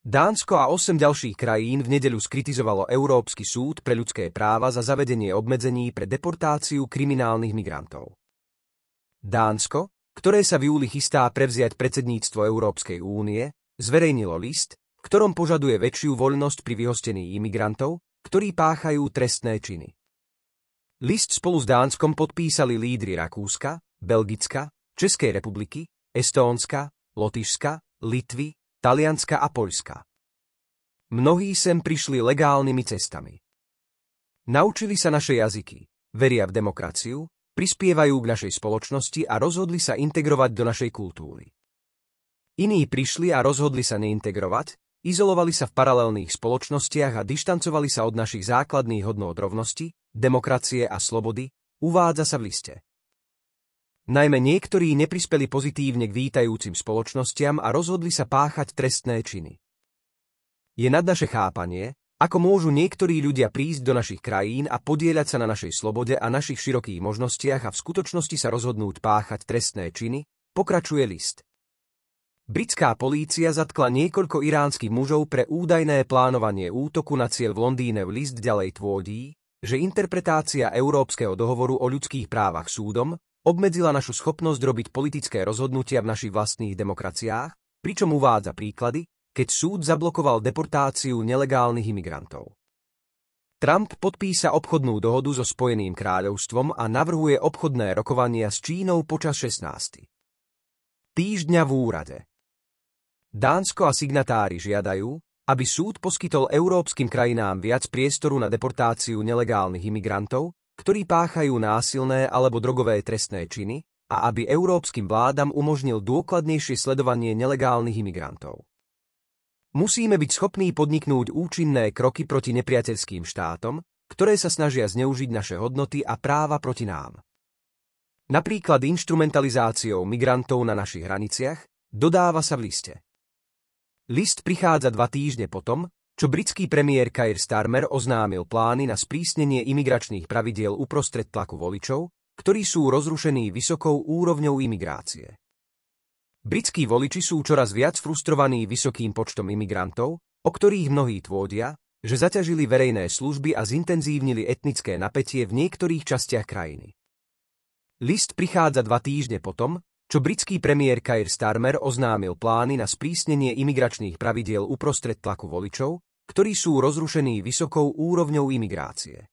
Dánsko a 8 ďalších krajín v nedeľu skritizovalo Európsky súd pre ľudské práva za zavedenie obmedzení pre deportáciu kriminálnych migrantov. Dánsko, ktoré sa v júli chystá prevziať predsedníctvo Európskej únie, zverejnilo list, v ktorom požaduje väčšiu voľnosť pri vyhostení imigrantov, ktorí páchajú trestné činy. List spolu s Dánskom podpísali lídri Rakúska, Belgicka, Českej republiky, Estónska, Lotyšska, Litvy, Talianska a Poľska. Mnohí sem prišli legálnymi cestami. Naučili sa naše jazyky, veria v demokraciu, prispievajú k našej spoločnosti a rozhodli sa integrovať do našej kultúry. Iní prišli a rozhodli sa neintegrovať, izolovali sa v paralelných spoločnostiach a dištancovali sa od našich základných hodnôt rovnosti, demokracie a slobody, uvádza sa v liste. Najmä niektorí neprispeli pozitívne k vítajúcim spoločnostiam a rozhodli sa páchať trestné činy. Je nad naše chápanie, ako môžu niektorí ľudia prísť do našich krajín a podieľať sa na našej slobode a našich širokých možnostiach a v skutočnosti sa rozhodnúť páchať trestné činy, pokračuje list. Britská polícia zatkla niekoľko iránskych mužov pre údajné plánovanie útoku na cieľ v Londýne. List ďalej tvrdí, že interpretácia Európskeho dohovoru o ľudských právach súdom obmedzila našu schopnosť robiť politické rozhodnutia v našich vlastných demokraciách, pričom uvádza príklady, keď súd zablokoval deportáciu nelegálnych imigrantov. Trump podpísa obchodnú dohodu so Spojeným kráľovstvom a navrhuje obchodné rokovania s Čínou počas 16. týždňa v úrade. Dánsko a signatári žiadajú, aby súd poskytol európskym krajinám viac priestoru na deportáciu nelegálnych imigrantov, ktorí páchajú násilné alebo drogové trestné činy, a aby európskym vládam umožnil dôkladnejšie sledovanie nelegálnych imigrantov. Musíme byť schopní podniknúť účinné kroky proti nepriateľským štátom, ktoré sa snažia zneužiť naše hodnoty a práva proti nám. Napríklad inštrumentalizáciou migrantov na našich hraniciach, dodáva sa v liste. List prichádza 2 týždne potom, čo britský premiér Keir Starmer oznámil plány na sprísnenie imigračných pravidiel uprostred tlaku voličov, ktorí sú rozrušení vysokou úrovňou imigrácie. Britskí voliči sú čoraz viac frustrovaní vysokým počtom imigrantov, o ktorých mnohí tvrdia, že zaťažili verejné služby a zintenzívnili etnické napätie v niektorých častiach krajiny. List prichádza 2 týždne potom, čo britský premiér Keir Starmer oznámil plány na sprísnenie imigračných pravidiel uprostred tlaku voličov, ktorí sú rozrušení vysokou úrovňou imigrácie.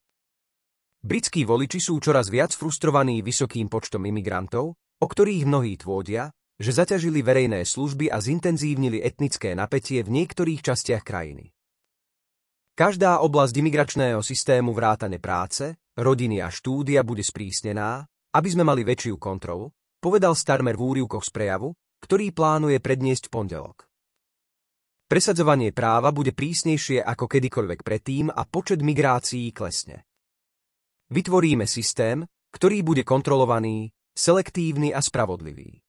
Britskí voliči sú čoraz viac frustrovaní vysokým počtom imigrantov, o ktorých mnohí tvrdia, že zaťažili verejné služby a zintenzívnili etnické napätie v niektorých častiach krajiny. Každá oblasť imigračného systému vrátane práce, rodiny a štúdia bude sprísnená, aby sme mali väčšiu kontrolu, povedal Starmer v úryvkoch z prejavu, ktorý plánuje predniesť v pondelok. Presadzovanie práva bude prísnejšie ako kedykoľvek predtým a počet migrácií klesne. Vytvoríme systém, ktorý bude kontrolovaný, selektívny a spravodlivý.